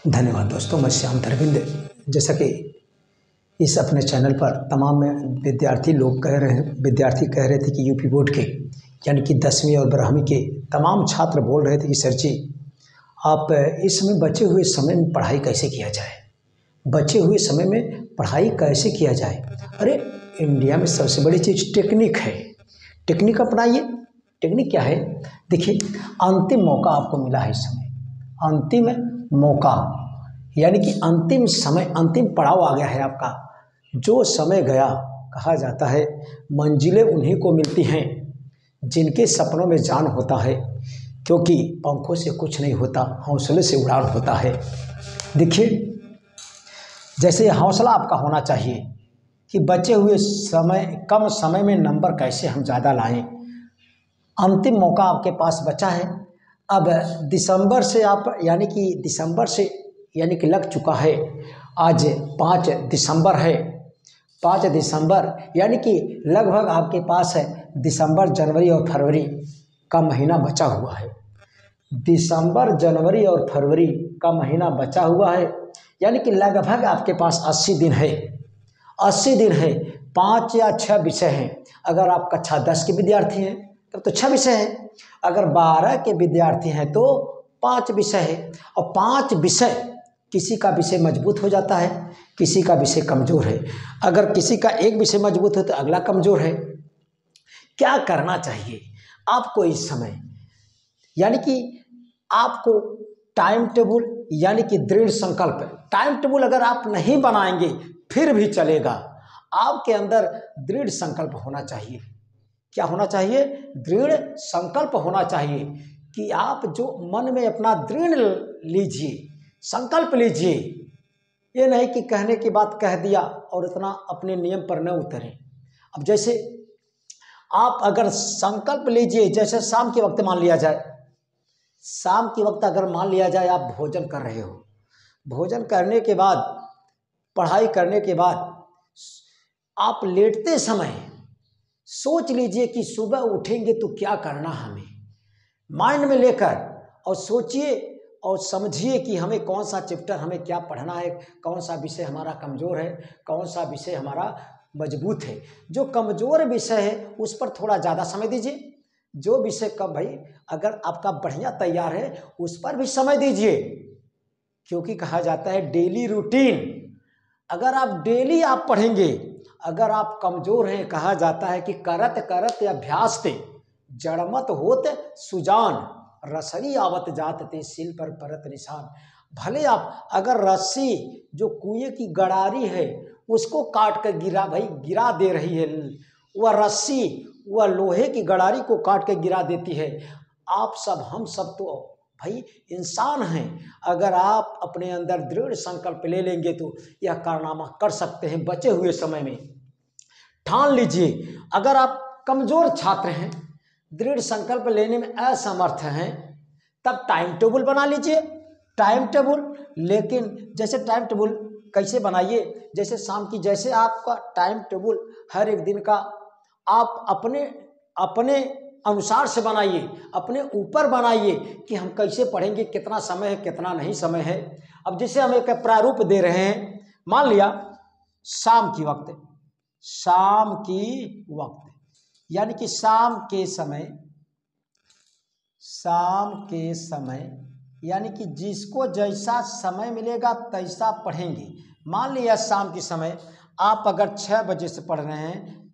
धन्यवाद दोस्तों, मैं श्याम धरविंद। जैसा कि इस अपने चैनल पर तमाम विद्यार्थी कह रहे थे कि यूपी बोर्ड के यानी कि 10वीं और 12वीं के तमाम छात्र बोल रहे थे कि सर जी आप इस समय बचे हुए समय में पढ़ाई कैसे किया जाए, बचे हुए समय में पढ़ाई कैसे किया जाए। अरे इंडिया में सबसे बड़ी चीज़ टेक्निक है, टेक्निक अपनाइए। टेक्निक क्या है? देखिए, अंतिम मौका आपको मिला है इस समय, अंतिम मौका यानी कि अंतिम समय, अंतिम पड़ाव आ गया है आपका। जो समय गया, कहा जाता है मंजिलें उन्हीं को मिलती हैं जिनके सपनों में जान होता है, क्योंकि पंखों से कुछ नहीं होता, हौसले से उड़ान होता है। देखिए, जैसे हौसला आपका होना चाहिए कि बचे हुए समय, कम समय में नंबर कैसे हम ज़्यादा लाएं। अंतिम मौका आपके पास बचा है। अब दिसंबर से यानी कि लग चुका है। आज 5 दिसंबर है। 5 दिसंबर यानी कि लगभग आपके पास है दिसंबर, जनवरी और फरवरी का महीना बचा हुआ है। दिसंबर, जनवरी और फरवरी का महीना बचा हुआ है, यानी कि लगभग आपके पास 80 दिन है। 80 दिन है, 5 या 6 विषय हैं। अगर आप कक्षा 10 के विद्यार्थी हैं तब तो 6 विषय हैं, अगर 12 के विद्यार्थी हैं तो 5 विषय है। और 5 विषय, किसी का विषय मजबूत हो जाता है, किसी का विषय कमज़ोर है। अगर किसी का एक विषय मजबूत है तो अगला कमज़ोर है। क्या करना चाहिए आपको इस समय? यानी कि आपको टाइम टेबल, यानी कि दृढ़ संकल्प। टाइम टेबल अगर आप नहीं बनाएंगे फिर भी चलेगा, आपके अंदर दृढ़ संकल्प होना चाहिए। क्या होना चाहिए? दृढ़ संकल्प होना चाहिए कि आप जो मन में अपना दृढ़ लीजिए, संकल्प लीजिए। ये नहीं कि कहने की बात कह दिया और इतना अपने नियम पर न उतरे। अब जैसे आप अगर संकल्प लीजिए, जैसे शाम के वक्त मान लिया जाए, शाम के वक्त अगर मान लिया जाए आप भोजन कर रहे हो, भोजन करने के बाद, पढ़ाई करने के बाद आप लेटते समय सोच लीजिए कि सुबह उठेंगे तो क्या करना हमें, माइंड में लेकर, और सोचिए और समझिए कि हमें कौन सा चैप्टर, हमें क्या पढ़ना है, कौन सा विषय हमारा कमज़ोर है, कौन सा विषय हमारा मजबूत है। जो कमज़ोर विषय है उस पर थोड़ा ज़्यादा समय दीजिए। जो विषय कम, भाई अगर आपका बढ़िया तैयार है उस पर भी समय दीजिए, क्योंकि कहा जाता है डेली रूटीन। अगर आप डेली आप पढ़ेंगे, अगर आप कमज़ोर हैं, कहा जाता है कि करत करत अभ्यास ते जड़मत होत सुजान, रसरी आवत जात ते सिल पर परत निशान। भले आप अगर रस्सी जो कुएं की गड़ारी है उसको काट कर गिरा, भाई गिरा दे रही है, वह रस्सी, वह लोहे की गड़ारी को काट के गिरा देती है। आप सब, हम सब तो भाई इंसान हैं। अगर आप अपने अंदर दृढ़ संकल्प ले लेंगे तो यह कारनामा कर सकते हैं बचे हुए समय में। ठान लीजिए। अगर आप कमज़ोर छात्र हैं, दृढ़ संकल्प लेने में असमर्थ हैं, तब टाइम टेबल बना लीजिए। टाइम टेबल, लेकिन जैसे टाइम टेबल कैसे बनाइए? जैसे शाम की, जैसे आपका टाइम टेबल हर एक दिन का आप अपने अपने अनुसार से बनाइए, अपने ऊपर बनाइए कि हम कैसे पढ़ेंगे, कितना समय है, कितना नहीं समय है। अब जैसे हम एक प्रारूप दे रहे हैं, मान लिया शाम की वक्त, शाम की वक्त यानी कि शाम के समय यानी कि जिसको जैसा समय मिलेगा तैसा पढ़ेंगे। मान लिया शाम के समय आप अगर 6 बजे से पढ़ रहे हैं,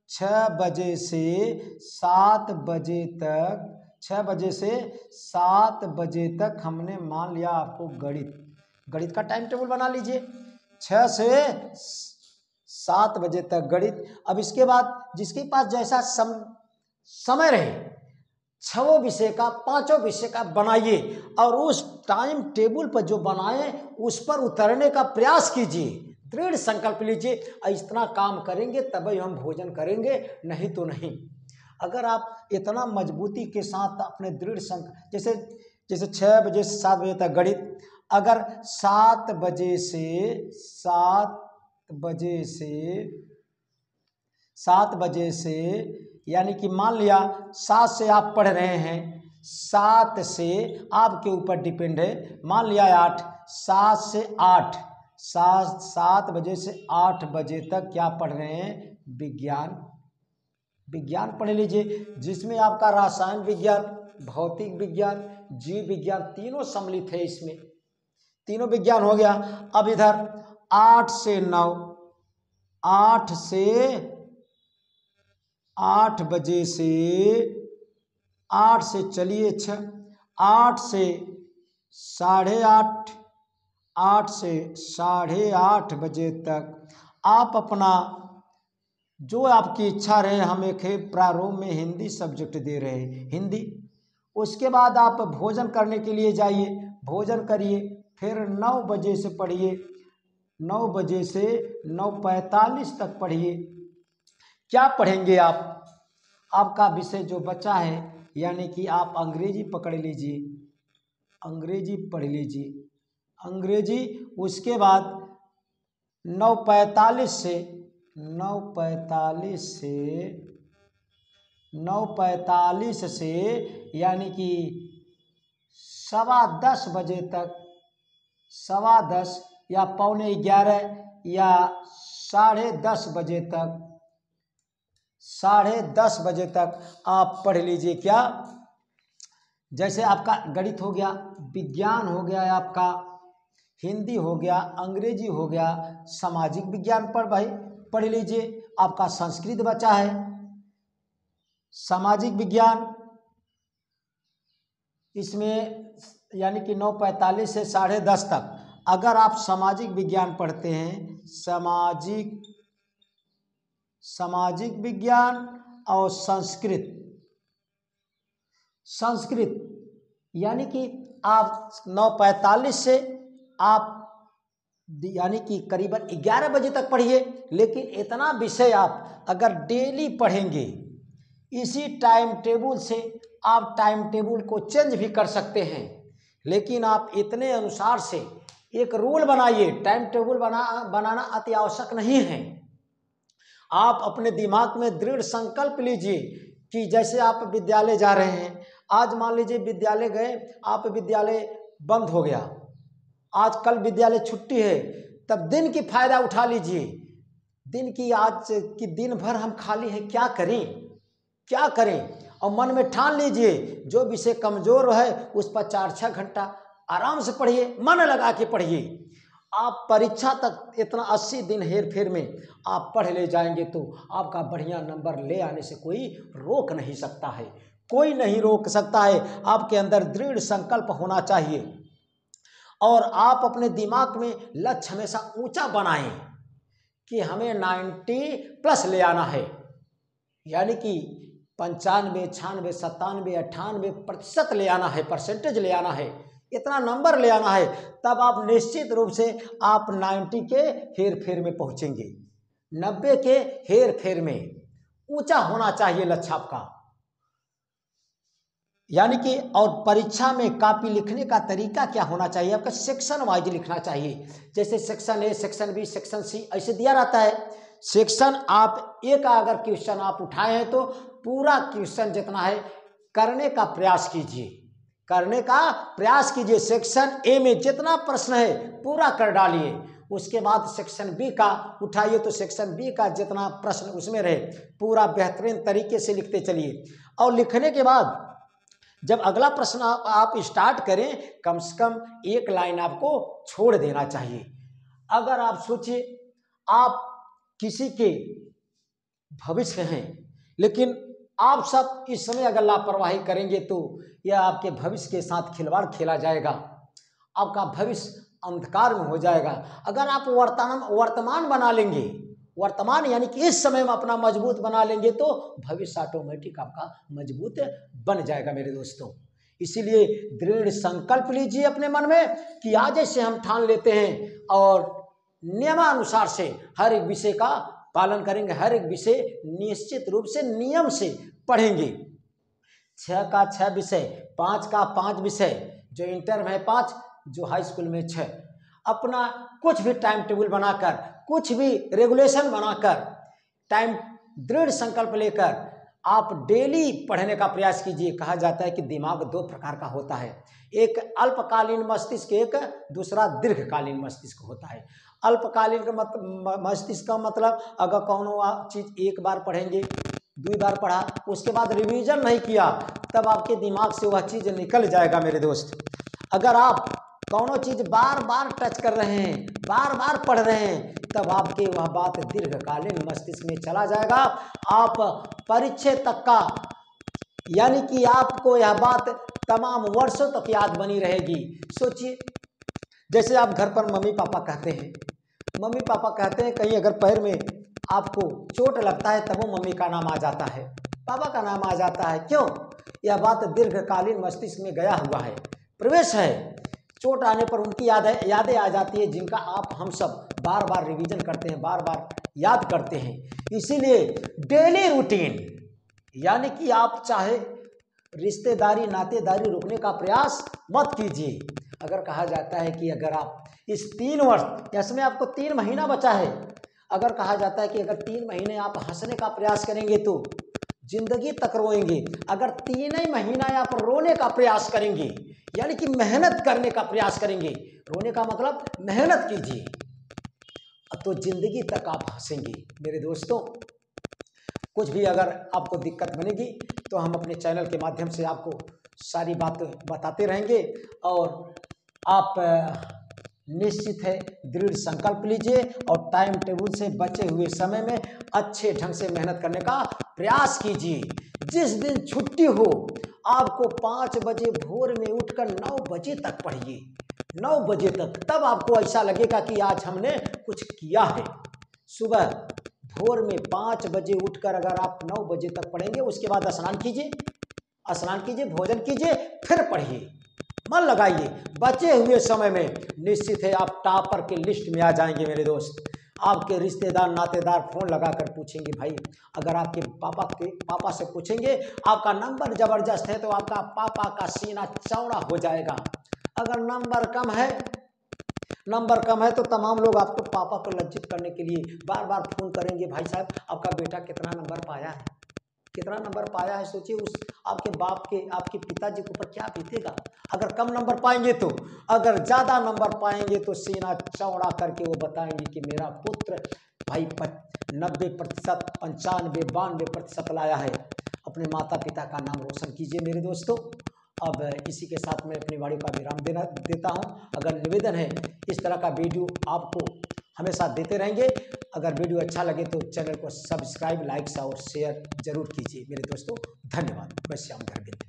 6 बजे से 7 बजे तक, 6 बजे से 7 बजे तक हमने मान लिया आपको गणित का टाइम टेबल बना लीजिए। 6 से 7 बजे तक गणित। अब इसके बाद जिसके पास जैसा समय रहे, 6 विषय का, 5 विषय का बनाइए, और उस टाइम टेबल पर जो बनाए उस पर उतरने का प्रयास कीजिए। दृढ़ संकल्प लीजिए, इतना काम करेंगे तभी हम भोजन करेंगे, नहीं तो नहीं। अगर आप इतना मजबूती के साथ अपने दृढ़ संकल्प, जैसे 6 बजे से 7 बजे तक गणित, अगर 7 बजे से 7 बजे से यानी कि मान लिया 7 से आप पढ़ रहे हैं, 7 से आपके ऊपर डिपेंड है, मान लिया 8, 7 से 8, 7 बजे से 8 बजे तक क्या पढ़ रहे हैं? विज्ञान पढ़ लीजिए, जिसमें आपका रसायन विज्ञान, भौतिक विज्ञान, जीव विज्ञान तीनों सम्मिलित है। इसमें तीनों विज्ञान हो गया। अब इधर 8 से 9, 8 से 8 बजे से 8 से चलिए 6, 8 से 8:30, 8 से 8:30 बजे तक आप अपना जो आपकी इच्छा रहे, हम एक प्रारंभ में हिंदी सब्जेक्ट दे रहे हैं, हिंदी। उसके बाद आप भोजन करने के लिए जाइए, भोजन करिए, फिर 9 बजे से पढ़िए, 9 बजे से 9:45 तक पढ़िए। क्या पढ़ेंगे आप? आपका विषय जो बचा है, यानी कि आप अंग्रेजी पकड़ लीजिए, अंग्रेजी पढ़ लीजिए, अंग्रेजी। उसके बाद 9:45 से 9:45 से यानी कि 10:15 बजे तक, 10:15 या 10:45 या 10:30 बजे तक, 10:30 बजे तक आप पढ़ लीजिए। क्या? जैसे आपका गणित हो गया, विज्ञान हो गया, आपका हिंदी हो गया, अंग्रेजी हो गया, सामाजिक विज्ञान पर भाई पढ़ लीजिए। आपका संस्कृत बचा है, सामाजिक विज्ञान, इसमें यानी कि 9:45 से 10:30 तक अगर आप सामाजिक विज्ञान पढ़ते हैं, सामाजिक विज्ञान और संस्कृत यानी कि आप 9:45 से आप यानी कि करीबन 11 बजे तक पढ़िए। लेकिन इतना विषय आप अगर डेली पढ़ेंगे, इसी टाइम टेबल से आप टाइम टेबल को चेंज भी कर सकते हैं, लेकिन आप इतने अनुसार से एक रूल बनाइए। टाइम टेबल बनाना अति आवश्यक नहीं है। आप अपने दिमाग में दृढ़ संकल्प लीजिए कि जैसे आप विद्यालय जा रहे हैं, आज मान लीजिए विद्यालय गए, आप विद्यालय बंद हो गया, आज कल विद्यालय छुट्टी है, तब दिन की फायदा उठा लीजिए। दिन की आज की दिन भर हम खाली हैं, क्या करें? और मन में ठान लीजिए जो विषय कमजोर है उस पर 4-6 घंटा आराम से पढ़िए, मन लगा के पढ़िए। आप परीक्षा तक इतना 80 दिन हेर फेर में आप पढ़ ले जाएंगे तो आपका बढ़िया नंबर ले आने से कोई रोक नहीं सकता है, कोई नहीं रोक सकता है। आपके अंदर दृढ़ संकल्प होना चाहिए और आप अपने दिमाग में लक्ष्य हमेशा ऊंचा बनाएं कि हमें 90+ ले आना है, यानी कि 95, 96, 97, 98% ले आना है, परसेंटेज ले आना है, इतना नंबर ले आना है। तब आप निश्चित रूप से आप 90 के हेर फेर में पहुंचेंगे, 90 के हेर फेर में। ऊंचा होना चाहिए लक्ष्य आपका, यानी कि। और परीक्षा में कॉपी लिखने का तरीका क्या होना चाहिए? आपका सेक्शन वाइज लिखना चाहिए। जैसे section A, section B, section C ऐसे दिया रहता है। सेक्शन आप एक अगर क्वेश्चन आप उठाए हैं तो पूरा क्वेश्चन जितना है करने का प्रयास कीजिए, सेक्शन ए में जितना प्रश्न है पूरा कर डालिए। उसके बाद सेक्शन बी का उठाइए तो सेक्शन बी का जितना प्रश्न उसमें रहे पूरा बेहतरीन तरीके से लिखते चलिए। और लिखने के बाद जब अगला प्रश्न आप स्टार्ट करें, कम से कम एक लाइन आपको छोड़ देना चाहिए। अगर आप सोचिए आप किसी के भविष्य हैं, लेकिन आप सब इस समय अगर लापरवाही करेंगे तो यह आपके भविष्य के साथ खिलवाड़ खेला जाएगा, आपका भविष्य अंधकार में हो जाएगा। अगर आप वर्तमान बना लेंगे, वर्तमान यानी कि इस समय में अपना मजबूत बना लेंगे तो भविष्य ऑटोमेटिक आपका मजबूत बन जाएगा मेरे दोस्तों। इसीलिए दृढ़ संकल्प लीजिए अपने मन में कि आज से हम ठान लेते हैं और नियमानुसार से हर एक विषय का पालन करेंगे, हर एक विषय निश्चित रूप से नियम से पढ़ेंगे। 6 का 6 विषय, 5 का 5 विषय, जो इंटर में है 5, जो हाई स्कूल में 6। अपना कुछ भी टाइम टेबल बनाकर, कुछ भी रेगुलेशन बनाकर, टाइम दृढ़ संकल्प लेकर आप डेली पढ़ने का प्रयास कीजिए। कहा जाता है कि दिमाग दो प्रकार का होता है, एक अल्पकालीन मस्तिष्क, एक दूसरा दीर्घकालीन मस्तिष्क होता है। अल्पकालीन का मस्तिष्क का मतलब अगर कौनो चीज़ एक बार पढ़ेंगे, 2 बार पढ़ा, उसके बाद रिवीजन नहीं किया, तब आपके दिमाग से वह चीज़ निकल जाएगा मेरे दोस्त। अगर आप कौनो चीज़ बार बार टच कर रहे हैं, बार बार पढ़ रहे हैं, तब आपके वह बात दीर्घकालीन मस्तिष्क में चला जाएगा। आप परीक्षा तक का, यानी कि आपको यह बात तमाम वर्षों तक याद बनी रहेगी। सोचिए, जैसे आप घर पर मम्मी पापा कहते हैं, मम्मी पापा कहते हैं, कहीं अगर पैर में आपको चोट लगता है तब वो मम्मी का नाम आ जाता है, पापा का नाम आ जाता है। क्यों? यह बात दीर्घकालीन मस्तिष्क में गया हुआ है, प्रवेश है। चोट आने पर उनकी यादें आ जाती है, जिनका आप हम सब बार बार रिवीजन करते हैं, बार बार याद करते हैं। इसीलिए डेली रूटीन, यानी कि आप चाहे रिश्तेदारी नातेदारी रोकने का प्रयास मत कीजिए। अगर कहा जाता है कि अगर आप इस 3 वर्ष, इसमें आपको 3 महीना बचा है, अगर कहा जाता है कि अगर 3 महीने आप हंसने का प्रयास करेंगे तो जिंदगी तक रोएंगे। अगर 3 ही महीना आप रोने का प्रयास करेंगे, यानी कि मेहनत करने का प्रयास करेंगे, रोने का मतलब मेहनत कीजिए, तो जिंदगी तक आप हंसेंगे। मेरे दोस्तों, कुछ भी अगर आपको दिक्कत बनेगी तो हम अपने चैनल के माध्यम से आपको सारी बातें बताते रहेंगे। और आप निश्चित है दृढ़ संकल्प लीजिए और टाइम टेबल से बचे हुए समय में अच्छे ढंग से मेहनत करने का प्रयास कीजिए। जिस दिन छुट्टी हो, आपको 5 बजे भोर में उठकर 9 बजे तक पढ़िए, 9 बजे तक, तब आपको ऐसा लगेगा कि आज हमने कुछ किया है। सुबह भोर में 5 बजे उठकर अगर आप 9 बजे तक पढ़ेंगे, उसके बाद स्नान कीजिए, भोजन कीजिए, फिर पढ़िए, मन लगाइए। बचे हुए समय में निश्चित है आप टॉपर के लिस्ट में आ जाएंगे मेरे दोस्त। आपके रिश्तेदार नातेदार फोन लगाकर पूछेंगे, भाई अगर आपके पापा से पूछेंगे आपका नंबर जबरदस्त है तो आपका पापा का सीना चौड़ा हो जाएगा। अगर नंबर कम है तो तमाम लोग आपको पापा को लज्जित करने के लिए बार बार फोन करेंगे, भाई साहब आपका बेटा कितना नंबर पाया है, कितना नंबर पाया है। सोचिए उस आपके बाप के, आपके पिताजी के ऊपर क्या बीतेगा अगर कम नंबर पाएंगे तो। अगर ज़्यादा नंबर पाएंगे तो सीना चौड़ा करके वो बताएंगे कि मेरा पुत्र भाई 90%, 95, 92% लाया है। अपने माता पिता का नाम रोशन कीजिए मेरे दोस्तों। अब इसी के साथ मैं अपनी वाणी का विराम देता हूँ। अगर निवेदन है, इस तरह का वीडियो आपको हमेशा देते रहेंगे। अगर वीडियो अच्छा लगे तो चैनल को सब्सक्राइब, लाइक और शेयर जरूर कीजिए मेरे दोस्तों। धन्यवाद। मैं श्याम धर्मेंद्र।